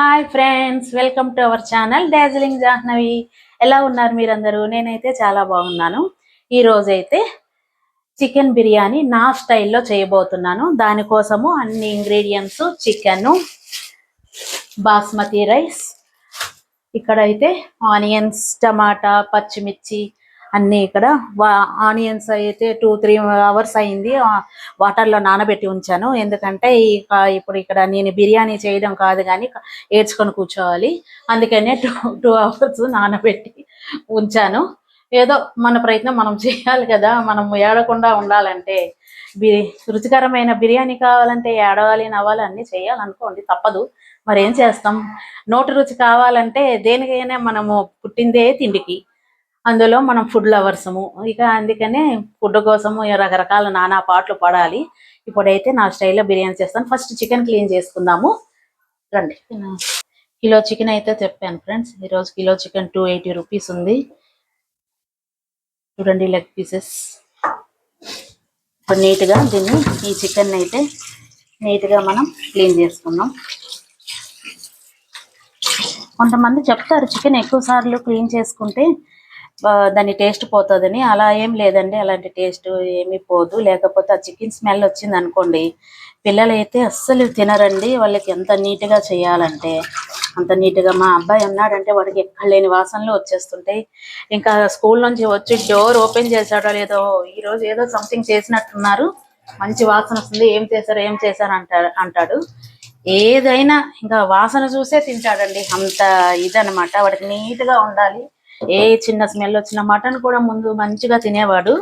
Hi friends, welcome to our channel Darjeeling Jahnavi. ఎలా ఉన్నారు మీరందరూ? నేనైతే చాలా బాగున్నాను. ఈరోజైతే చికెన్ బిర్యానీ నా స్టైల్లో చేయబోతున్నాను. దానికోసము అన్ని ఇంగ్రీడియంట్స్: చికెన్, బాస్మతి రైస్, ఇక్కడైతే ఆనియన్స్, టమాటా, పచ్చిమిర్చి అన్నీ. ఇక్కడ ఆనియన్స్ అయితే 2-3 అవర్స్ అయింది వాటర్లో నానబెట్టి ఉంచాను. ఎందుకంటే ఇప్పుడు ఇక్కడ నేను బిర్యానీ చేయడం కాదు కానీ ఏడ్చుకొని కూర్చోవాలి. అందుకనే 2 అవర్స్ నానబెట్టి ఉంచాను. ఏదో మన ప్రయత్నం మనం చేయాలి కదా. మనం ఏడకుండా ఉండాలంటే, రుచికరమైన బిర్యానీ కావాలంటే ఏడవాలి, నవ్వాలి, అన్నీ చేయాలనుకోండి, తప్పదు. మరేం చేస్తాం? నోటి రుచి కావాలంటే దేనికైనా మనము పుట్టిందే తిండికి. అందులో మనం ఫుడ్ లవర్సము. ఇక అందుకనే ఫుడ్ కోసము రకరకాల నానా పాటలు పడాలి. ఇప్పుడైతే నా స్టైల్లో బిర్యానీ చేస్తాను. ఫస్ట్ చికెన్ క్లీన్ చేసుకుందాము, రండి. కిలో చికెన్ అయితే చెప్పాను ఫ్రెండ్స్. ఈరోజు కిలో చికెన్ 280 రూపీస్ ఉంది. చూడండి, లెగ్ పీసెస్. ఇప్పుడు నీట్గా దీన్ని, ఈ చికెన్ అయితే నీట్గా మనం క్లీన్ చేసుకుందాం. కొంతమంది చెప్తారు చికెన్ ఎక్కువ సార్లు క్లీన్ చేసుకుంటే దాని టేస్ట్ పోతుందని. అలా ఏం లేదండి, అలాంటి టేస్ట్ ఏమీ పోదు. లేకపోతే ఆ చికెన్ స్మెల్ వచ్చింది అనుకోండి, పిల్లలు అయితే అస్సలు తినరండి. వాళ్ళకి ఎంత నీట్గా చేయాలంటే అంత నీట్గా. మా అబ్బాయి అన్నాడంటే వాడికి ఎక్కడ లేని వాసనలు వచ్చేస్తుంటాయి. ఇంకా స్కూల్ నుంచి వచ్చి డోర్ ఓపెన్ చేశాడో లేదో, ఈరోజు ఏదో సంథింగ్ చేసినట్టున్నారు, మంచి వాసన వస్తుంది, ఏం చేశారు అంటాడు. ఏదైనా ఇంకా వాసన చూసే తింటాడండి. అంత ఇదనమాట. వాడికి నీట్గా ఉండాలి. ఏ చిన్న స్మెల్ వచ్చిన మటన్ కూడా ముందు మంచిగా తినేవాడు.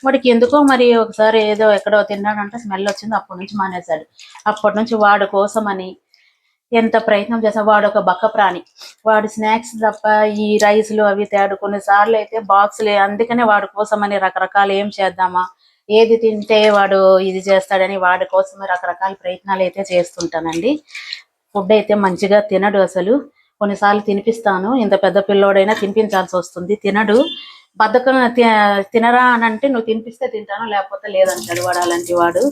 వాడికి ఎందుకో మరి ఒకసారి ఏదో ఎక్కడో తిన్నాడంటే స్మెల్ వచ్చింది, అప్పటి నుంచి మానేశాడు. అప్పటి నుంచి వాడి కోసమని ఎంత ప్రయత్నం చేసా. వాడు ఒక బక్క ప్రాణి. వాడు స్నాక్స్ తప్ప ఈ రైస్లు అవి తేడు. కొన్నిసార్లు అయితే బాక్సులే. అందుకనే వాడి కోసమని రకరకాలు ఏం చేద్దామా, ఏది తింటే వాడు ఇది చేస్తాడని వాడి కోసమే రకరకాల ప్రయత్నాలు అయితే చేస్తుంటానండి. ఫుడ్ అయితే మంచిగా తినడు అసలు. కొన్నిసార్లు తినిపిస్తాను, ఇంత పెద్ద పిల్లోడైనా తినిపించాల్సి వస్తుంది. తినడు. బద్ధకం. తినరా అని అంటే నువ్వు తినిపిస్తే తింటాను, లేకపోతే లేదంటాడు వాడు. అలాంటి వాడు.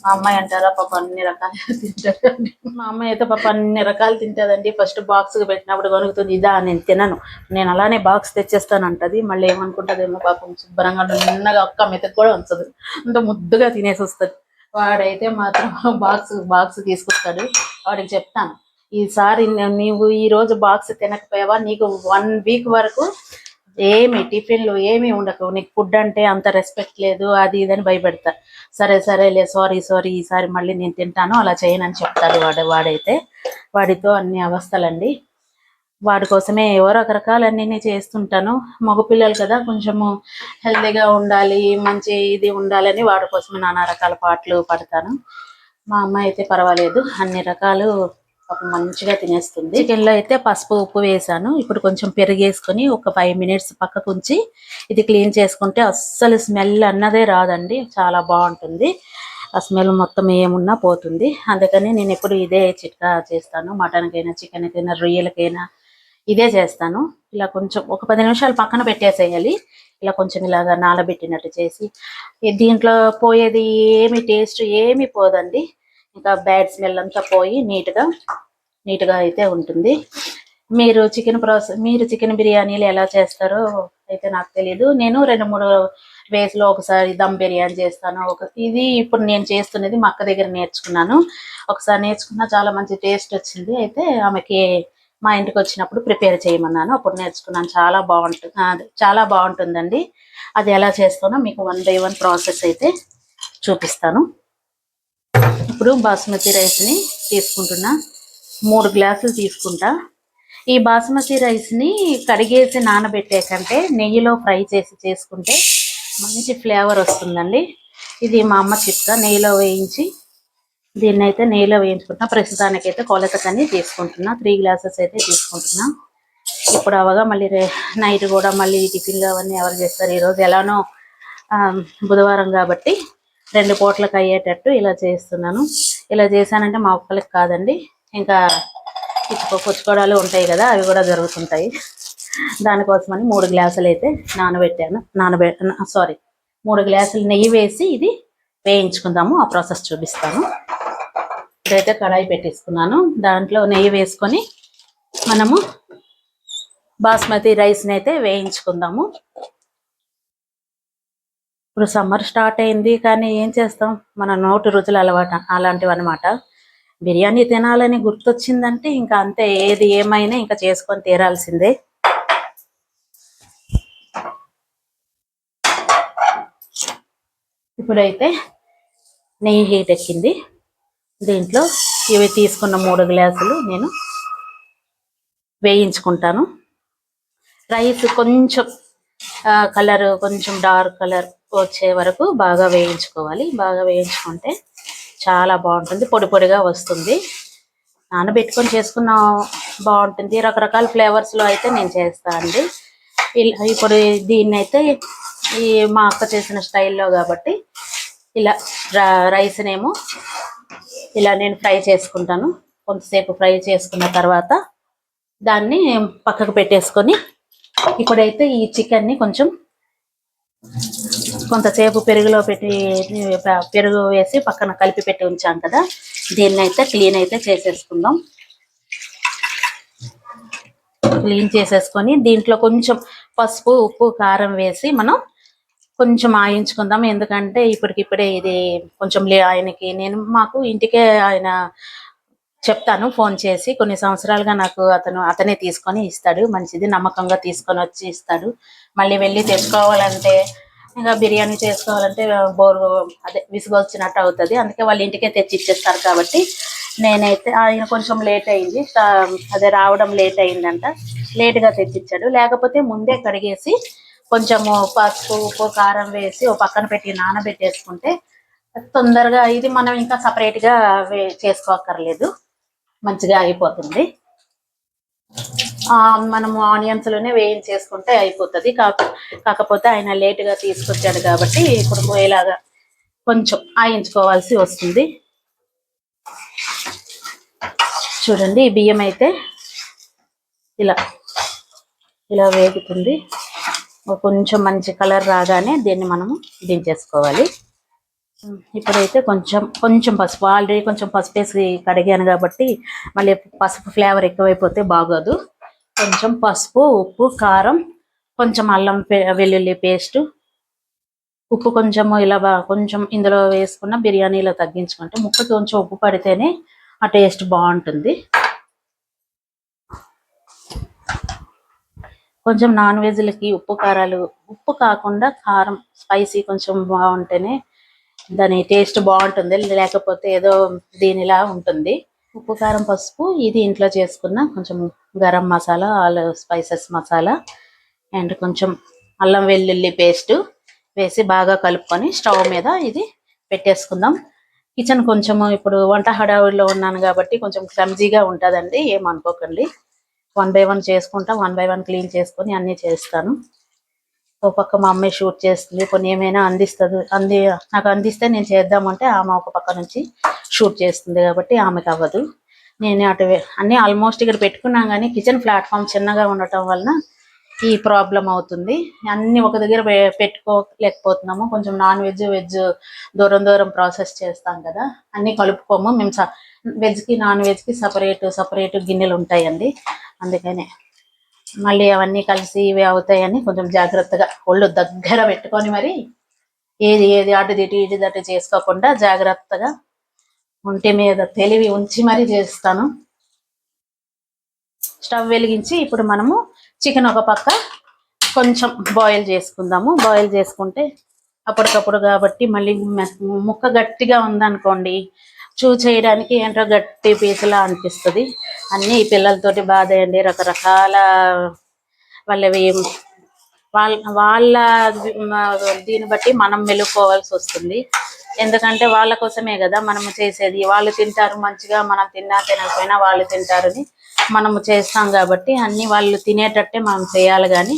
మా అమ్మాయి అంటారా, పాప అన్ని రకాలు తింటాడండి. మా అమ్మాయి అయితే పాప అన్ని రకాలు తింటాదండి. ఫస్ట్ బాక్స్ పెట్టినప్పుడు కనుగుతుంది, ఇదా నేను తినను, నేను అలానే బాక్స్ తెచ్చేస్తాను అంటది. మళ్ళీ ఏమనుకుంటుందేమో పాపం, శుభ్రంగా నిన్నగా ఒక్క మెతకు కూడా ఉంచదు, అంత ముద్దుగా తినేసి వస్తుంది. వాడైతే మాత్రం బాక్స్ తీసుకొస్తాడు. వాడికి చెప్తాను, ఈసారి నీవు ఈరోజు బాక్స్ తినకపోయావా, నీకు 1 వీక్ వరకు ఏమి టిఫిన్లు ఏమి ఉండకు, నీకు ఫుడ్ అంటే అంత రెస్పెక్ట్ లేదు, అది ఇదని భయపెడతా. సరేలే, సారీ, ఈసారి మళ్ళీ నేను తింటాను, అలా చేయనని చెప్తాడు వాడైతే. వాడితో అన్ని అవస్థలండి. వాడి కోసమే ఏవో రకరకాలన్నీ చేస్తుంటాను. మగపిల్లలు కదా, కొంచెము హెల్తీగా ఉండాలి, మంచి ఇది ఉండాలని వాడి కోసమే నానా రకాల పాటలు పడతాను. మా అమ్మాయి అయితే పర్వాలేదు, అన్ని రకాలు మంచిగా తినేస్తుంది. చికెన్లో అయితే పసుపు, ఉప్పు వేసాను. ఇప్పుడు కొంచెం పెరిగేసుకొని ఒక 5 మినిట్స్ పక్కకు ఉంచి ఇది క్లీన్ చేసుకుంటే అస్సలు స్మెల్ అన్నదే రాదండి. చాలా బాగుంటుంది. ఆ స్మెల్ మొత్తం ఏమున్నా పోతుంది. అందుకని నేను ఎప్పుడు ఇదే చిట్కా చేస్తాను. మటన్కైనా, చికెన్కైనా, రొయ్యలకైనా ఇదే చేస్తాను. ఇలా కొంచెం ఒక 10 నిమిషాలు పక్కన పెట్టేసేయాలి. ఇలా కొంచెం ఇలాగా నానబెట్టినట్టు చేసి, దీంట్లో పోయేది ఏమి టేస్ట్ ఏమి పోదండి. ఇంకా బ్యాడ్ స్మెల్ అంతా పోయి నీట్గా అయితే ఉంటుంది. మీరు చికెన్ బిర్యానీలు ఎలా చేస్తారో అయితే నాకు తెలియదు. నేను 2-3 వేస్లో ఒకసారి దమ్ బిర్యానీ చేస్తాను. ఇది ఇప్పుడు నేను చేస్తున్నది మా అక్క దగ్గర నేర్చుకున్నాను. ఒకసారి నేర్చుకున్నా, చాలా మంచి టేస్ట్ వచ్చింది. అయితే ఆమెకి మా ఇంటికి వచ్చినప్పుడు ప్రిపేర్ చేయమన్నాను, అప్పుడు నేర్చుకున్నాను. చాలా బాగుంటుందండి. అది ఎలా చేస్తానో మీకు 1 by 1 ప్రాసెస్ అయితే చూపిస్తాను. ఇప్పుడు బాస్మతి రైస్ని తీసుకుంటున్నా. 3 గ్లాసులు తీసుకుంటా. ఈ బాస్మతి రైస్ని కడిగేసి నానబెట్టే కంటే నెయ్యిలో ఫ్రై చేసి చేసుకుంటే మంచి ఫ్లేవర్ వస్తుందండి. ఇది మా అమ్మ చిట్కా. నెయ్యిలో వేయించి, దీన్ని అయితే నెయ్యిలో వేయించుకుంటున్నా. ప్రస్తుతానికైతే కొలతకని తీసుకుంటున్నా. 3 గ్లాసెస్ అయితే తీసుకుంటున్నా. ఇప్పుడు అవగా మళ్ళీ నైట్ కూడా మళ్ళీ టిఫిన్లు అవన్నీ ఎవరు చేస్తారు? ఈరోజు ఎలానో బుధవారం కాబట్టి 2 పూటలకు అయ్యేటట్టు ఇలా చేస్తున్నాను. ఇలా చేశానంటే మా ఒక్కరికి కాదండి, ఇంకా పుచ్చుకోవడాలు ఉంటాయి కదా, అవి కూడా జరుగుతుంటాయి. దానికోసమని 3 గ్లాసులు అయితే నానబెట్టాను. 3 గ్లాసులు నెయ్యి వేసి ఇది వేయించుకుందాము. ఆ ప్రాసెస్ చూపిస్తాను. ఇప్పుడైతే కడాయి పెట్టేసుకున్నాను. దాంట్లో నెయ్యి వేసుకొని మనము బాస్మతి రైస్ని అయితే వేయించుకుందాము. ఇప్పుడు సమ్మర్ స్టార్ట్ అయింది, కానీ ఏం చేస్తాం, మన నోటి రుచులు అలాంటివి అనమాట. బిర్యానీ తినాలని గుర్తొచ్చిందంటే ఇంకా అంతే, ఏది ఏమైనా ఇంకా చేసుకొని తీరాల్సిందే. ఇప్పుడైతే నెయ్యి హీట్ ఎక్కింది. దీంట్లో ఇవి తీసుకున్న 3 గ్లాసులు నేను వేయించుకుంటాను. రైస్ కొంచెం కలర్ కొంచెం డార్క్ కలర్ వచ్చే వరకు బాగా వేయించుకోవాలి. బాగా వేయించుకుంటే చాలా బాగుంటుంది, పొడి పొడిగా వస్తుంది. నానబెట్టుకొని చేసుకున్న బాగుంటుంది. రకరకాల ఫ్లేవర్స్లో అయితే నేను చేస్తాను అండి. ఇప్పుడు దీన్ని అయితే మా అక్క చేసిన స్టైల్లో కాబట్టి ఇలా రైస్నేమో ఇలా నేను ఫ్రై చేసుకుంటాను. కొంతసేపు ఫ్రై చేసుకున్న తర్వాత దాన్ని పక్కకు పెట్టేసుకొని ఇప్పుడైతే ఈ చికెన్ని కొంతసేపు పెరుగులో పెట్టి పెరుగు వేసి పక్కన కలిపి పెట్టి ఉంచాం కదా, దీన్ని అయితే క్లీన్ అయితే చేసేసుకుందాం. క్లీన్ చేసేసుకొని దీంట్లో కొంచెం పసుపు, ఉప్పు, కారం వేసి మనం కొంచెం ఆయించుకుందాం. ఎందుకంటే ఇప్పటికిప్పుడే ఇది కొంచెం మాకు ఇంటికే ఆయన చెప్తాను ఫోన్ చేసి, కొన్ని సంవత్సరాలుగా నాకు అతనే తీసుకొని ఇస్తాడు. మంచిది, నమ్మకంగా తీసుకొని వచ్చి ఇస్తాడు. మళ్ళీ వెళ్ళి తెచ్చుకోవాలంటే ఇంకా బిర్యానీ చేసుకోవాలంటే విసుగు వచ్చినట్టు అవుతుంది. అందుకే వాళ్ళ ఇంటికే తెచ్చి ఇచ్చేస్తారు. కాబట్టి నేనైతే ఆయన కొంచెం లేట్ అయింది, రావడం లేట్ అయిందంట, లేట్గా తెచ్చిచ్చాడు. లేకపోతే ముందే కడిగేసి కొంచెము పసుపు, ఉప్పు, కారం వేసి ఓ పక్కన పెట్టి నానబెట్టేసుకుంటే తొందరగా ఇది మనం ఇంకా సపరేట్గా చేసుకోక్కర్లేదు, మంచిగా అయిపోతుంది. మనము ఆనియన్స్లోనే వేయించేసుకుంటే అయిపోతుంది. కాకపోతే ఆయన లేటుగా తీసుకొచ్చాడు కాబట్టి ఇప్పుడు పోయేలాగా కొంచెం ఆయించుకోవాల్సి వస్తుంది. చూడండి, ఈ బియ్యం అయితే ఇలా వేగుతుంది. కొంచెం మంచి కలర్ రాగానే దీన్ని మనము దించేసుకోవాలి. ఇప్పుడైతే కొంచెం పసుపు, ఆల్రెడీ కొంచెం పసుపు వేసి కడిగాను కాబట్టి మళ్ళీ పసుపు ఫ్లేవర్ ఎక్కువైపోతే బాగోదు. కొంచెం పసుపు, ఉప్పు, కారం, కొంచెం అల్లం వెల్లుల్లి పేస్టు, ఉప్పు కొంచెము కొంచెం ఇందులో వేసుకున్న బిర్యానీలో తగ్గించుకుంటే ముక్కకి కొంచెం ఉప్పు పడితేనే ఆ టేస్ట్ బాగుంటుంది. కొంచెం నాన్ వెజ్లకి ఉప్పు కాకుండా కారం, స్పైసీ కొంచెం బాగుంటేనే దాని టేస్ట్ బాగుంటుంది, లేకపోతే ఏదో దీనిలా ఉంటుంది. ఉప్పు, కారం, పసుపు ఇది ఇంట్లో చేసుకున్న కొంచెం garam masala, all spices masala and కొంచెం అల్లం వెల్లుల్లి పేస్టు వేసి బాగా కలుపుకొని స్టవ్ మీద ఇది పెట్టేసుకుందాం. కిచెన్ కొంచెము ఇప్పుడు వంట హడావుడిలో ఉన్నాను కాబట్టి కొంచెం క్లమ్జీగా ఉంటుందండి, ఏమనుకోకండి. 1 బై 1 చేసుకుంటా, 1 బై 1 క్లీన్ చేసుకొని అన్నీ చేస్తాను. ఒక పక్క మా అమ్మాయి షూట్ చేస్తుంది, కొన్ని ఏమైనా నాకు అందిస్తే నేను చేద్దామంటే ఆమె ఒక పక్క నుంచి షూట్ చేస్తుంది కాబట్టి ఆమెకు అవ్వదు. నేను అన్నీ ఆల్మోస్ట్ ఇక్కడ పెట్టుకున్నాం, కానీ కిచెన్ ప్లాట్ఫామ్ చిన్నగా ఉండటం వలన ఈ ప్రాబ్లం అవుతుంది. అన్నీ ఒక దగ్గర పెట్టుకోలేకపోతున్నాము. కొంచెం నాన్ వెజ్, వెజ్ దూరం ప్రాసెస్ చేస్తాం కదా, అన్నీ కలుపుకోము మేము. వెజ్కి నాన్ వెజ్కి సపరేట్ గిన్నెలు ఉంటాయండి. అందుకనే మళ్ళీ అవన్నీ కలిసి ఇవి అవుతాయని కొంచెం జాగ్రత్తగా ఒళ్ళు దగ్గర పెట్టుకొని మరి ఏది అటు ఇటు చేసుకోకుండా జాగ్రత్తగా ఒంటి మీద తెలివి ఉంచి మరీ చేస్తాను. స్టవ్ వెలిగించి ఇప్పుడు మనము చికెన్ ఒక పక్క కొంచెం బాయిల్ చేసుకుందాము. బాయిల్ చేసుకుంటే అప్పటికప్పుడు కాబట్టి మళ్ళీ ముక్క గట్టిగా ఉందనుకోండి, చేయడానికి ఏంటో గట్టి పీసులా అనిపిస్తుంది. అన్నీ ఈ పిల్లలతోటి బాధ అండి. రకరకాల వాళ్ళ దీన్ని బట్టి మనం మెలుకోవాల్సి వస్తుంది. ఎందుకంటే వాళ్ళ కోసమే కదా మనము చేసేది. వాళ్ళు తింటారు మంచిగా, మనం తినకపోయినా వాళ్ళు తింటారని మనము చేస్తాం కాబట్టి అన్నీ వాళ్ళు తినేటట్టే మనం చేయాలి. కానీ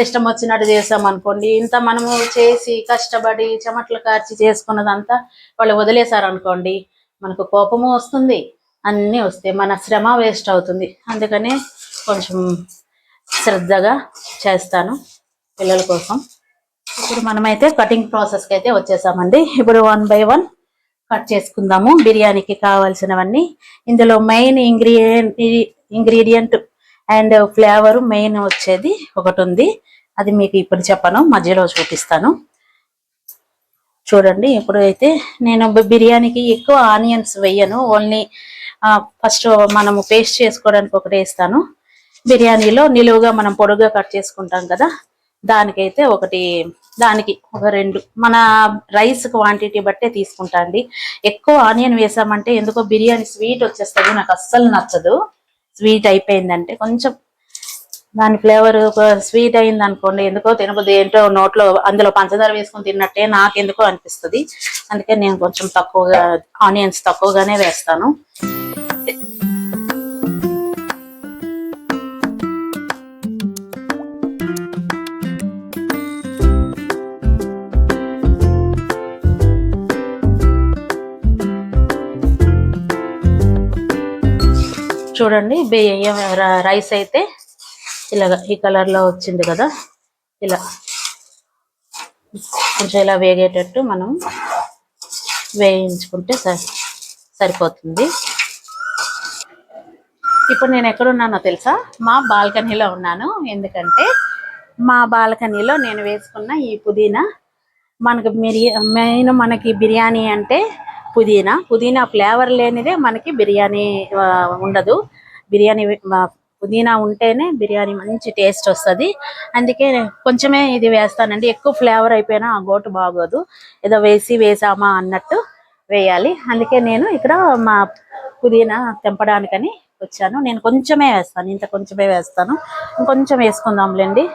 ఇష్టం వచ్చినట్టు చేస్తాం అనుకోండి, ఇంత మనము చేసి కష్టపడి చెమటలు కార్చి చేసుకున్నదంతా వాళ్ళు వదిలేశారనుకోండి, మనకు కోపము వస్తుంది, అన్నీ వస్తాయి, మన శ్రమ వేస్ట్ అవుతుంది. అందుకనే కొంచెం శ్రద్ధగా చేస్తాను పిల్లల కోసం. ఇప్పుడు మనమైతే కటింగ్ ప్రాసెస్కి అయితే వచ్చేసామండి. ఇప్పుడు 1 బై 1 కట్ చేసుకుందాము. బిర్యానీకి కావాల్సినవన్నీ ఇందులో main ingredient and flavour main వచ్చేది ఒకటి ఉంది, అది మీకు ఇప్పుడు చెప్పను, మధ్యలో చూపిస్తాను. చూడండి, ఇప్పుడు అయితే నేను బిర్యానీకి ఎక్కువ ఆనియన్స్ వేయను, ఓన్లీ ఫస్ట్ మనము పేస్ట్ చేసుకోవడానికి ఒకటి వేస్తాను. బిర్యానీలో నిలువుగా మనం పొడుగా కట్ చేసుకుంటాం కదా, దానికైతే ఒకటి, దానికి ఒక 2, మన రైస్ క్వాంటిటీ బట్టే తీసుకుంటా అండి. ఎక్కువ ఆనియన్ వేసామంటే ఎందుకో బిర్యానీ స్వీట్ వచ్చేస్తుంది, నాకు అస్సలు నచ్చదు. స్వీట్ అయిపోయిందంటే కొంచెం దాని ఫ్లేవర్ స్వీట్ అయింది అనుకోండి, ఎందుకో తినబుద్ది ఏంటో నోట్లో అందులో పంచదార వేసుకొని తిన్నట్టే నాకు ఎందుకో అనిపిస్తుంది. అందుకే నేను కొంచెం తక్కువగా ఆనియన్స్ తక్కువగానే వేస్తాను. చూడండి, రైస్ అయితే ఇలాగ ఈ కలర్ లో వచ్చింది కదా, ఇలా కొంచెం ఇలా వేగేటట్టు మనం వేయించుకుంటే సరిపోతుంది. ఇప్పుడు నేను ఎక్కడున్నానో తెలుసా? మా బాల్కనీలో ఉన్నాను. ఎందుకంటే మా బాల్కనీలో నేను వేసుకున్న ఈ పుదీనా, మనకి మెయిన్ మనకి బిర్యానీ అంటే పుదీనా ఫ్లేవర్ లేనిదే మనకి బిర్యానీ ఉండదు. బిర్యానీ పుదీనా ఉంటేనే బిర్యానీ మంచి టేస్ట్ వస్తుంది. అందుకే కొంచెమే ఇది వేస్తానండి, ఎక్కువ ఫ్లేవర్ అయిపోయినా ఆ గోటు బాగోదు, ఏదో వేసామా అన్నట్టు వేయాలి. అందుకే నేను ఇక్కడ మా పుదీనా తెంపడానికని వచ్చాను. నేను కొంచెమే వేస్తాను, ఇంత కొంచెమే వేస్తాను, ఇంకొంచెం వేసుకుందాంలేండి.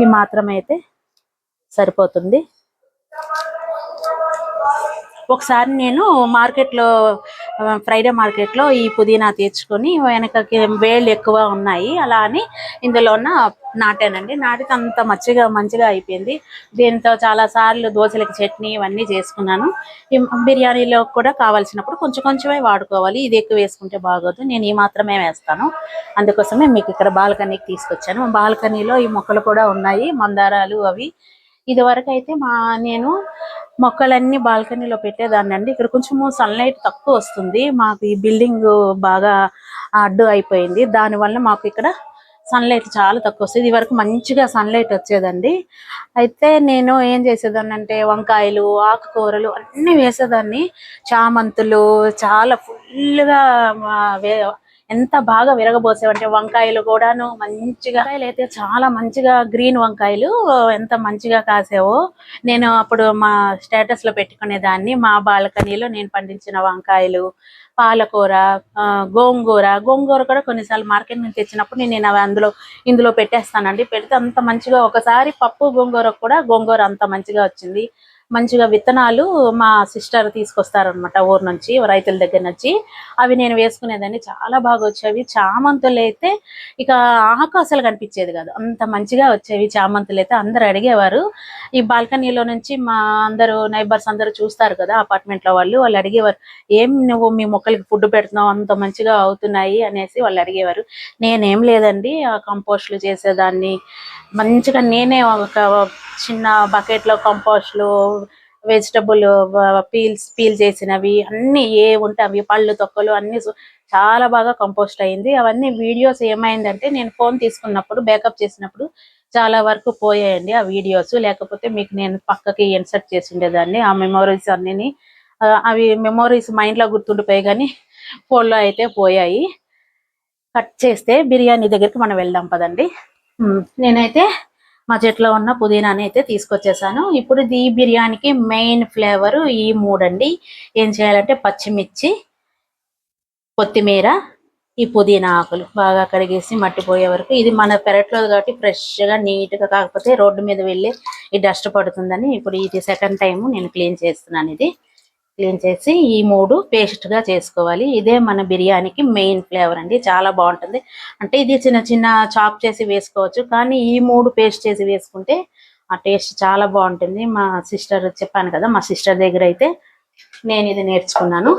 ఈ మాత్రం అయితే సరిపోతుంది. ఒకసారి నేను మార్కెట్లో, ఫ్రైడే మార్కెట్లో ఈ పుదీనా తెచ్చుకొని వెనకకి వేళ్ళు ఎక్కువ ఉన్నాయి, అలా అని ఇందులో నాటానండి. నాటితే అంత మంచిగా అయిపోయింది. దీంతో చాలా సార్లు దోశలకి చట్నీ ఇవన్నీ చేసుకున్నాను. బిర్యానీలో కూడా కావాల్సినప్పుడు కొంచెం కొంచెమే వాడుకోవాలి, ఇది ఎక్కువ వేసుకుంటే బాగోదు. నేను ఈ మాత్రమే వేస్తాను. అందుకోసమే మీకు ఇక్కడ బాల్కనీకి తీసుకొచ్చాను. బాల్కనీలో ఈ మొక్కలు కూడా ఉన్నాయి, మందారాలు అవి. ఇది వరకు అయితే నేను మొక్కలన్నీ బాల్కనీలో పెట్టేదాన్ని అండి. ఇక్కడ కొంచెము సన్లైట్ తక్కువ వస్తుంది, మాకు ఈ బిల్డింగ్ బాగా అడ్డు అయిపోయింది, దానివల్ల మాకు ఇక్కడ సన్లైట్ చాలా తక్కువ వస్తుంది. ఇది వరకు మంచిగా సన్లైట్ వచ్చేదండి. అయితే నేను ఏం చేసేదాన్ని అంటే వంకాయలు, ఆకుకూరలు అన్నీ వేసేదాన్ని. చామంతులు చాలా ఫుల్గా ఎంత బాగా విరగబోసేవంటే వంకాయలు కూడాను మంచిగా, అయితే చాలా మంచిగా గ్రీన్ వంకాయలు ఎంత మంచిగా కాసేవో. నేను అప్పుడు మా స్టేటస్ లో పెట్టుకునేదాన్ని, మా బాల్కనీలో నేను పండించిన వంకాయలు, పాలకూర, గోంగూర కూడా కొన్నిసార్లు మార్కెట్ నుంచి తెచ్చినప్పుడు నేను అవి ఇందులో పెట్టేస్తానండి. పెడితే అంత మంచిగా, ఒకసారి పప్పు గోంగూర అంత మంచిగా వచ్చింది. మంచిగా విత్తనాలు మా సిస్టర్ తీసుకొస్తారనమాట ఊరు నుంచి, రైతుల దగ్గర నుంచి. అవి నేను వేసుకునేదాన్ని, చాలా బాగా వచ్చేవి. చామంతులు అయితే ఇక ఆకు అసలు కనిపించేది కాదు, అంత మంచిగా వచ్చేవి చామంతులు అయితే. అందరు అడిగేవారు, ఈ బాల్కనీలో నుంచి మా అందరూ నైబర్స్ అందరూ చూస్తారు కదా అపార్ట్మెంట్లో వాళ్ళు అడిగేవారు, ఏం నువ్వు మీ మొక్కలకి ఫుడ్ పెడుతున్నావు, అంత మంచిగా అవుతున్నాయి అనేసి వాళ్ళు అడిగేవారు. నేనేం లేదండి, ఆ కంపోస్ట్లు చేసేదాన్ని మంచిగా. నేనే ఒక చిన్న బకెట్లో కంపోస్ట్లు, వెజిటబుల్ పీల్ చేసినవి అన్ని ఏ ఉంటే అవి, పళ్ళు తొక్కలు అన్ని చాలా బాగా కంపోస్ట్ అయింది. అవన్నీ వీడియోస్ ఏమైందంటే నేను ఫోన్ తీసుకున్నప్పుడు బ్యాకప్ చేసినప్పుడు చాలా వరకు పోయాయండి ఆ వీడియోస్, లేకపోతే మీకు నేను పక్కకి ఇన్సర్ట్ చేసి ఉండేదాన్ని ఆ మెమోరీస్ అన్నిని. అవి మెమోరీస్ మైండ్లో గుర్తుండిపోయాయి కానీ ఫోన్లో అయితే పోయాయి. కట్ చేస్తే బిర్యానీ దగ్గరికి మనం వెళ్దాం పదండి. నేనైతే మా చెట్లో ఉన్న పుదీనాని అయితే తీసుకొచ్చేసాను. ఇప్పుడు ఈ బిర్యానీకి మెయిన్ ఫ్లేవర్ ఈ 3 అండి. ఏం చేయాలంటే పచ్చిమిర్చి, కొత్తిమీర, ఈ పుదీనా ఆకులు బాగా కడిగేసి మట్టిపోయే వరకు. ఇది మన పెరట్లో కాబట్టి ఫ్రెష్గా నీట్గా, కాకపోతే రోడ్డు మీద వెళ్ళి ఈ డస్ట్ పడుతుందని ఇప్పుడు ఇది సెకండ్ టైం నేను క్లీన్ చేస్తున్నాను. ఇది క్లీన్ చేసి ఈ 3 పేస్ట్గా చేసుకోవాలి. ఇదే మన బిర్యానీకి మెయిన్ ఫ్లేవర్ అండి, చాలా బాగుంటుంది. అంటే ఇది చిన్న చిన్న చాప్ చేసి వేసుకోవచ్చు, కానీ ఈ 3 పేస్ట్ చేసి వేసుకుంటే ఆ టేస్ట్ చాలా బాగుంటుంది. మా సిస్టర్ చెప్పాను కదా, మా సిస్టర్ దగ్గర అయితే నేను ఇది నేర్చుకున్నాను.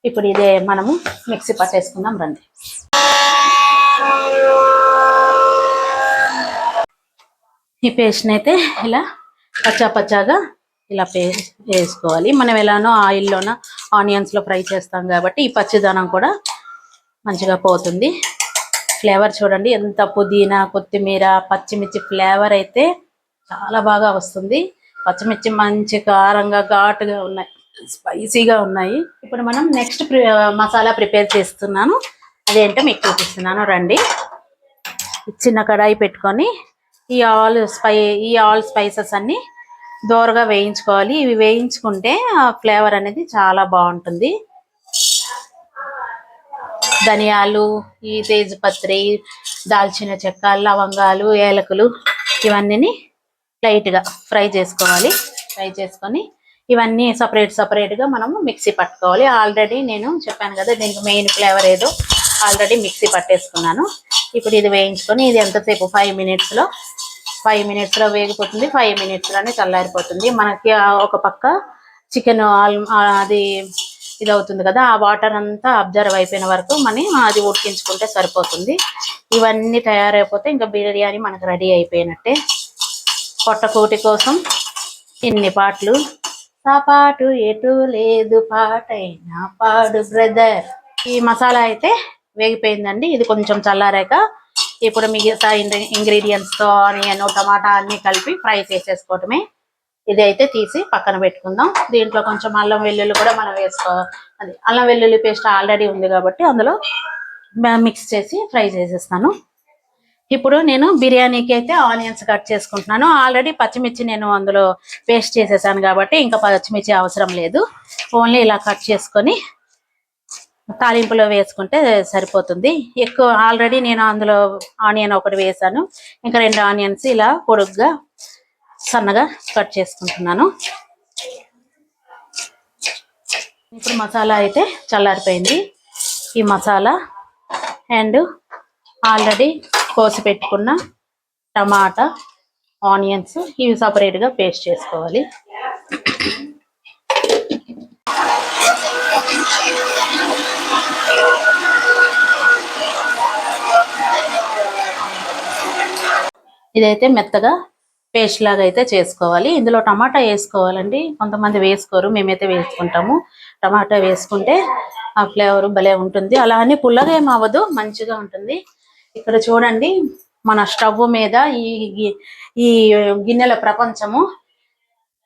ఇప్పుడు ఇదే మనము మిక్సీ పట్టేసుకుందాం రండి. ఈ పేస్ట్ని అయితే ఇలా పచ్చాగా ఇలా వేసుకోవాలి. మనం ఎలానో ఆయిల్లోన ఆనియన్స్లో ఫ్రై చేస్తాం కాబట్టి ఈ పచ్చిదనం కూడా మంచిగా పోతుంది. ఫ్లేవర్ చూడండి ఎంత పుదీనా, కొత్తిమీర, పచ్చిమిర్చి ఫ్లేవర్ అయితే చాలా బాగా వస్తుంది. పచ్చిమిర్చి మంచి కారంగా ఘాటుగా ఉన్నాయి, స్పైసీగా ఉన్నాయి. ఇప్పుడు మనం నెక్స్ట్ మసాలా ప్రిపేర్ చేస్తున్నాను. అదేంటో మీకు చూపిస్తున్నాను రండి. చిన్న కడాయి పెట్టుకొని ఈ ఆల్ స్పైసెస్ అన్ని దోరగా వేయించుకోవాలి. ఇవి వేయించుకుంటే ఆ ఫ్లేవర్ అనేది చాలా బాగుంటుంది. ధనియాలు, ఈ తేజపత్రి, దాల్చిన చెక్క, లవంగాలు, ఏలకులు ఇవన్నీ లైట్గా ఫ్రై చేసుకోవాలి. ఫ్రై చేసుకొని ఇవన్నీ సపరేట్గా మనము మిక్సీ పట్టుకోవాలి. ఆల్రెడీ నేను చెప్పాను కదా దీనికి మెయిన్ ఫ్లేవర్ ఏదో ఆల్రెడీ మిక్సీ పట్టేసుకున్నాను. ఇప్పుడు ఇది వేయించుకొని ఇది ఎంతసేపు 5 మినిట్స్లో వేగిపోతుంది. 5 మినిట్స్లోనే చల్లారిపోతుంది. మనకి ఒక పక్క చికెన్ అది ఇది అవుతుంది కదా, ఆ వాటర్ అంతా అబ్జర్వ్ అయిపోయిన వరకు మనం అది ఉడికించుకుంటే సరిపోతుంది. ఇవన్నీ తయారైపోతే ఇంకా బిర్యానీ మనకు రెడీ అయిపోయినట్టే. పొట్టకూటి కోసం ఇన్ని పాటలు, పాటు ఎటు లేదు పాటైనా పాడు బ్రదర్. ఈ మసాలా అయితే వేగిపోయిందండి. ఇది కొంచెం చల్లారాక ఇప్పుడు మిగతా ఇంగ్రీడియంట్స్తో ఆనియన్, టమాటా అన్నీ కలిపి ఫ్రై చేసేసుకోవటమే. ఇది అయితే తీసి పక్కన పెట్టుకుందాం. దీంట్లో కొంచెం అల్లం వెల్లుల్లి కూడా మనం అది అల్లం వెల్లుల్లి పేస్ట్ ఆల్రెడీ ఉంది కాబట్టి అందులో మిక్స్ చేసి ఫ్రై చేసేస్తాను. ఇప్పుడు నేను బిర్యానీకి అయితే ఆనియన్స్ కట్ చేసుకుంటున్నాను. ఆల్రెడీ పచ్చిమిర్చి నేను అందులో పేస్ట్ చేసేసాను కాబట్టి ఇంకా పచ్చిమిర్చి అవసరం లేదు. ఓన్లీ ఇలా కట్ చేసుకొని తాలింపులో వేసుకుంటే సరిపోతుంది. ఎక్కువ ఆల్రెడీ నేను అందులో ఆనియన్ ఒకటి వేసాను, ఇంకా 2 ఆనియన్స్ ఇలా పొడుగ్గా సన్నగా కట్ చేసుకుంటున్నాను. ఇప్పుడు మసాలా అయితే చల్లారిపోయింది. ఈ మసాలా అండ్ ఆల్రెడీ కోసి పెట్టుకున్న టమాటా, ఆనియన్స్ ఇవి సపరేట్గా పేస్ట్ చేసుకోవాలి. ఇదైతే మెత్తగా పేస్ట్ లాగా అయితే చేసుకోవాలి. ఇందులో టమాటా వేసుకోవాలండి. కొంతమంది వేసుకోరు, మేమైతే వేసుకుంటాము. టమాటా వేసుకుంటే ఆ ఫ్లేవర్ భలే ఉంటుంది. అలా అని పుల్లగా ఏం అవ్వదు, మంచిగా ఉంటుంది. ఇక్కడ చూడండి మన స్టవ్ మీద ఈ గిన్నెల ప్రపంచము.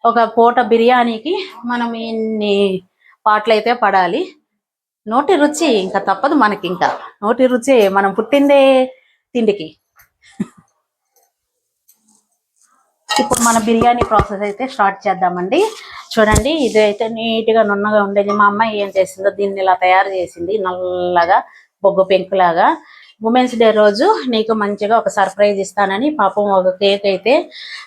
ఒక పూట బిర్యానీకి మనం ఇన్ని పాటలు అయితే పడాలి. నోటి రుచి ఇంకా తప్పదు మనకి. ఇంకా నోటి రుచి మనం పుట్టిందే తిండికి. ఇప్పుడు మన బిర్యానీ ప్రాసెస్ అయితే స్టార్ట్ చేద్దామండి. చూడండి ఇది అయితే నీట్గా నున్నగా ఉండేది. మా అమ్మాయి ఏం చేసిందో దీన్ని ఇలా తయారు చేసింది, నల్లగా బొగ్గు పెంకులాగా. ఉమెన్స్ డే రోజు నీకు మంచిగా ఒక సర్ప్రైజ్ ఇస్తానని పాపం ఒక కేక్ అయితే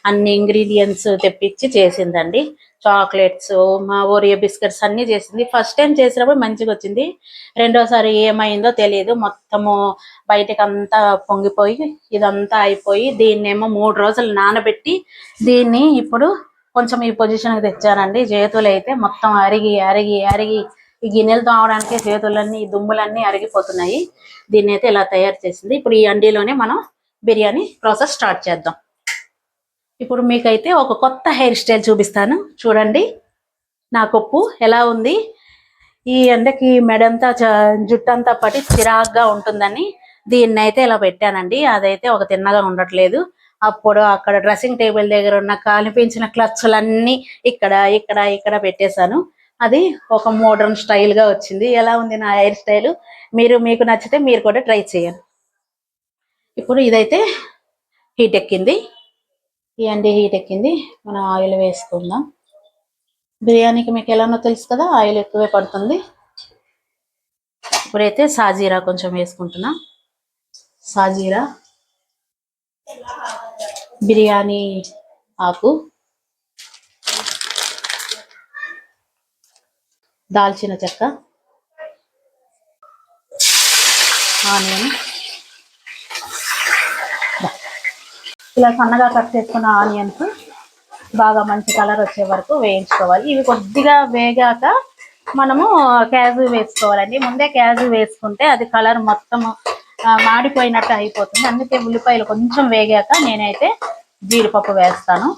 అన్ని ఇంగ్రీడియంట్స్ తెప్పించి చేసిందండి. చాక్లెట్స్, మా ఓరియో బిస్కెట్స్ అన్నీ చేసింది. ఫస్ట్ టైం చేసినప్పుడు మంచిగా వచ్చింది. రెండోసారి ఏమైందో తెలియదు, మొత్తము బయటకు అంతా పొంగిపోయి ఇదంతా అయిపోయి దీన్నేమో 3 రోజులు నానబెట్టి దీన్ని ఇప్పుడు కొంచెం ఈ పొజిషన్కి తెచ్చానండి. చేతులు అయితే మొత్తం అరిగి అరిగి అరిగి ఈ గిన్నెలు తోమడానికి చేతులన్నీ దుమ్ములన్నీ అరిగిపోతున్నాయి. దీన్ని అయితే ఇలా తయారు చేసింది. ఇప్పుడు ఈ అండీలోనే మనం బిర్యానీ ప్రాసెస్ స్టార్ట్ చేద్దాం. ఇప్పుడు మీకైతే ఒక కొత్త హెయిర్ స్టైల్ చూపిస్తాను చూడండి. నా కొప్పు ఎలా ఉంది. ఈ ఎండకి మెడంతా జుట్టంతా పట్టి చిరాగ్గా ఉంటుందని దీన్ని అయితే ఇలా పెట్టానండి. అదైతే ఒక తిన్నగా ఉండట్లేదు. అప్పుడు అక్కడ డ్రెస్సింగ్ టేబుల్ దగ్గర ఉన్న కనిపించిన క్లచ్లన్నీ ఇక్కడ ఇక్కడ ఇక్కడ పెట్టేశాను. అది ఒక మోడర్న్ స్టైల్గా వచ్చింది. ఎలా ఉంది నా హెయిర్ స్టైల్? మీకు నచ్చితే మీరు కూడా ట్రై చేయండి. ఇప్పుడు ఇదైతే హీట్ ఎక్కింది. ఈ అండి హీట్ ఎక్కింది. మనం ఆయిల్ వేసుకుందాం. బిర్యానీకి మీకు ఎలానో తెలుసు కదా, ఆయిల్ ఎక్కువే పడుతుంది. ఇప్పుడైతే సాజీరా కొంచెం వేసుకుంటున్నా. సాజీరా, బిర్యానీ ఆకు, దాల్చిన చెక్క, ఆనియన్. ఇలా సన్నగా కట్ చేసుకున్న ఆనియన్స్ బాగా మంచి కలర్ వచ్చే వరకు వేయించుకోవాలి. ఇవి కొద్దిగా వేగాక మనము క్యాజు వేసుకోవాలండి. ముందే క్యాజు వేసుకుంటే అది కలర్ మొత్తం మాడిపోయినట్టు అయిపోతుంది. అందుకే ఉల్లిపాయలు కొంచెం వేగాక నేనైతే జీడిపప్పు వేస్తాను.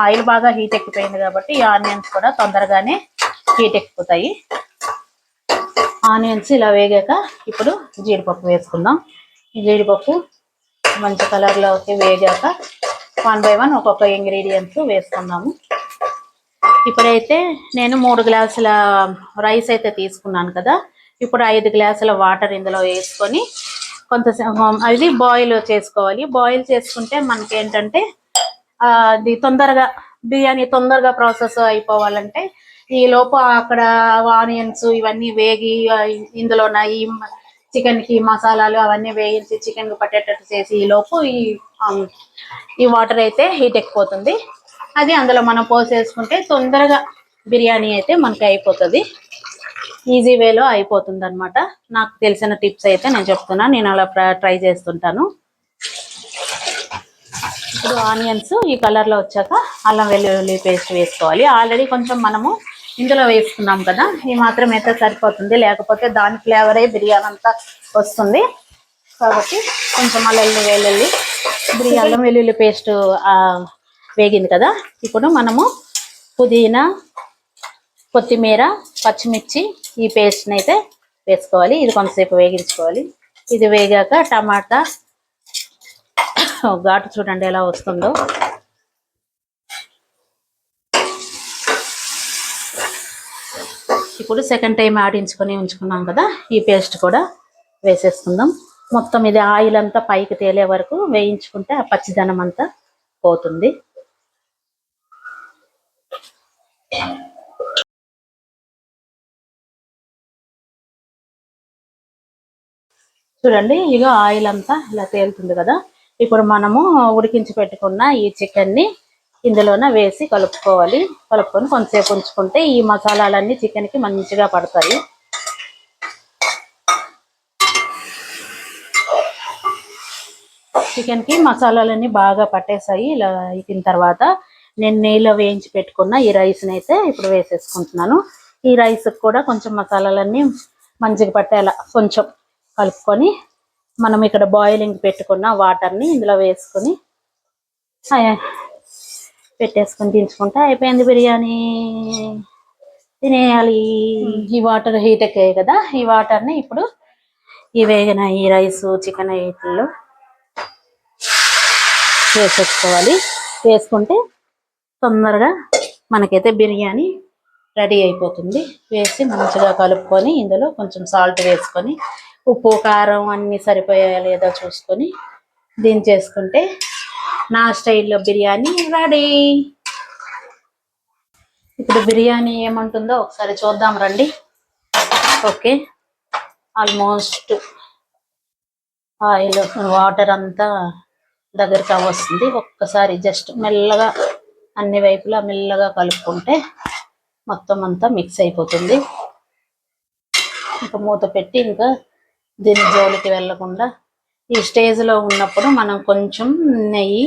ఆయిల్ బాగా హీట్ ఎక్కిపోయింది కాబట్టి ఈ ఆనియన్స్ కూడా తొందరగానే హీట్ ఎక్కిపోతాయి. ఆనియన్స్ ఇలా వేగాక ఇప్పుడు జీడిపప్పు వేసుకుందాం. ఈ జీడిపప్పు మంచి కలర్లోకి వేగాక 1 by 1 ఒక్కొక్క ఇంగ్రీడియంట్స్ వేసుకుందాము. ఇప్పుడైతే నేను 3 గ్లాసుల రైస్ అయితే తీసుకున్నాను కదా. ఇప్పుడు 5 గ్లాసుల వాటర్ ఇందులో వేసుకొని కొంతసేపు అది బాయిల్ చేసుకోవాలి. బాయిల్ చేసుకుంటే మనకి ఏంటంటే అది తొందరగా బిర్యానీ తొందరగా ప్రాసెస్ అయిపోవాలంటే ఈ లోపు అక్కడ ఆనియన్స్ ఇవన్నీ వేగి ఇందులో ఈ చికెన్కి మసాలాలు అవన్నీ వేయించి చికెన్కి పట్టేటట్టు చేసి ఈ లోపు ఈ వాటర్ అయితే హీట్ ఎక్కిపోతుంది. అది అందులో మనం పోసేసుకుంటే తొందరగా బిర్యానీ అయితే మనకి అయిపోతుంది. ఈజీ వేలో అయిపోతుంది అనమాట. నాకు తెలిసిన టిప్స్ అయితే నేను చెప్తున్నాను. నేను అలా ట్రై చేస్తుంటాను. ఇప్పుడు ఆనియన్స్ ఈ కలర్లో వచ్చాక అల్లం వెల్లుల్లి పేస్ట్ వేసుకోవాలి. ఆల్రెడీ కొంచెం మనము ఇందులో వేసుకున్నాం కదా, ఈ మాత్రం అయితే సరిపోతుంది. లేకపోతే దాని ఫ్లేవరే బిర్యానీ అంతా వస్తుంది. కాబట్టి కొంచెం అల్లం వెల్లుల్లి పేస్ట్ వేగింది కదా. ఇప్పుడు మనము పుదీనా, కొత్తిమీర, పచ్చిమిర్చి ఈ పేస్ట్ని అయితే వేసుకోవాలి. ఇది కొంతసేపు వేగించుకోవాలి. ఇది వేగాక టమాటా ఘాటు చూడండి ఎలా వస్తుందో. ఇప్పుడు సెకండ్ టైం ఆడించుకొని ఉంచుకున్నాం కదా, ఈ పేస్ట్ కూడా వేసేసుకుందాం. మొత్తం ఇది ఆయిల్ అంతా పైకి తేలే వరకు వేయించుకుంటే ఆ పచ్చిదనం అంతా పోతుంది. చూడండి ఇక ఆయిల్ అంతా ఇలా తేలుతుంది కదా. ఇప్పుడు మనము ఉడికించి పెట్టుకున్న ఈ చికెన్ని ఇందులోనే వేసి కలుపుకోవాలి. కలుపుకొని కొంతసేపు ఉంచుకుంటే ఈ మసాలాలన్నీ చికెన్కి మంచిగా పడతాయి. చికెన్కి మసాలాలన్నీ బాగా పట్టేసాయి. ఇలా అయిన తర్వాత నేను నెయ్యిలో వేయించి పెట్టుకున్న ఈ రైస్ని అయితే ఇప్పుడు వేసేసుకుంటున్నాను. ఈ రైస్కి కూడా కొంచెం మసాలాలన్నీ మంచిగా పట్టేలా కొంచెం కలుపుకొని మనం ఇక్కడ బాయిలింగ్ పెట్టుకున్న వాటర్ని ఇందులో వేసుకొని పెట్టేసుకొని దించుకుంటే అయిపోయింది బిర్యానీ. తినేయాలి. ఈ వాటర్ హీట్ ఎక్కాయి కదా, ఈ వాటర్ని ఇప్పుడు ఈ వేగిన ఈ రైస్ చికెన్ వీటిల్లో వేసేసుకోవాలి. వేసుకుంటే తొందరగా మనకైతే బిర్యానీ రెడీ అయిపోతుంది. వేసి మంచిగా కలుపుకొని ఇందులో కొంచెం సాల్ట్ వేసుకొని ఉప్పు కారం అన్నీ సరిపోయాయా లేదా చూసుకొని దించేసుకుంటే నా స్టైల్లో బిర్యానీ రెడీ. ఇప్పుడు బిర్యానీ ఏమంటుందో ఒకసారి చూద్దాం రండి. ఓకే, ఆల్మోస్ట్ ఆయిల్ వాటర్ అంతా దగ్గరికి వస్తుంది. ఒక్కసారి జస్ట్ మెల్లగా అన్ని వైపులా మెల్లగా కలుపుకుంటే మొత్తం అంతా మిక్స్ అయిపోతుంది. ఇంకా మూత పెట్టి ఇంకా దీని జోలికి వెళ్ళకుండా ఈ స్టేజ్లో ఉన్నప్పుడు మనం కొంచెం నెయ్యి,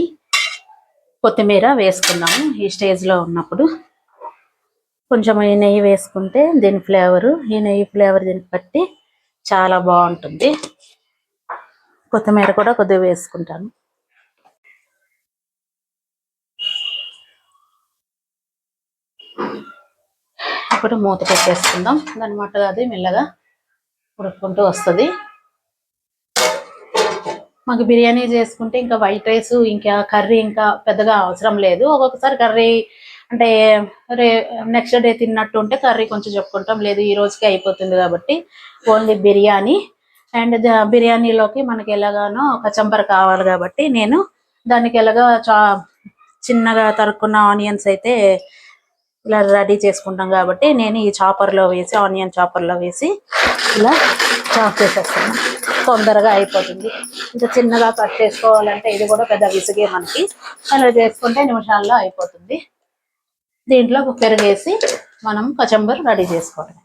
కొత్తిమీర వేసుకున్నాము. ఈ స్టేజ్లో ఉన్నప్పుడు కొంచెం ఈ నెయ్యి వేసుకుంటే దీని ఈ నెయ్యి ఫ్లేవర్ దీనికి పట్టి చాలా బాగుంటుంది. కొత్తిమీర కూడా కొద్దిగా వేసుకుంటాను. ఇప్పుడు మూత పెట్టేసుకుందాం. దానిమాట అది మెల్లగా ఉడుక్కుంటూ వస్తుంది. మాకు బిర్యానీ చేసుకుంటే ఇంకా వైట్ రైస్ ఇంకా కర్రీ ఇంకా పెద్దగా అవసరం లేదు. ఒక్కొక్కసారి కర్రీ అంటే నెక్స్ట్ డే తిన్నట్టు ఉంటే కర్రీ కొంచెం చెప్పుకుంటాం, లేదు ఈ రోజుకి అయిపోతుంది కాబట్టి ఓన్లీ బిర్యానీ. అండ్ బిర్యానీలోకి మనకి ఎలాగానో కచంబర్ కావాలి కాబట్టి నేను దానికి ఎలాగా చిన్నగా తరుక్కున్న ఆనియన్స్ అయితే ఇలా రెడీ చేసుకుంటాం కాబట్టి నేను ఈ చాపర్లో వేసి ఆనియన్ చాపర్లో వేసి ఇలా చాప్ చేసేస్తాను. తొందరగా అయిపోతుంది. ఇంకా చిన్నగా కట్ చేసుకోవాలంటే ఇది కూడా పెద్ద విసిగే మనకి. అలా చేసుకుంటే నిమిషాల్లో అయిపోతుంది. దీంట్లో పెరుగు వేసి మనం కచంబర్ రెడీ చేసుకోవడం.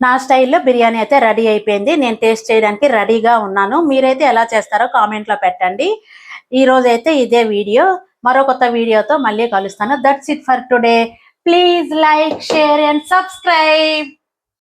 నా నా స్టైల్లో బిర్యానీ అయితే రెడీ అయిపోయింది. నేను టేస్ట్ చేయడానికి రెడీగా ఉన్నాను. మీరైతే ఎలా చేస్తారో కామెంట్లో పెట్టండి. ఈ రోజైతే ఇదే వీడియో. మరో కొత్త వీడియోతో మళ్ళీ కలుస్తాను. That's it for today. Please like, share and subscribe.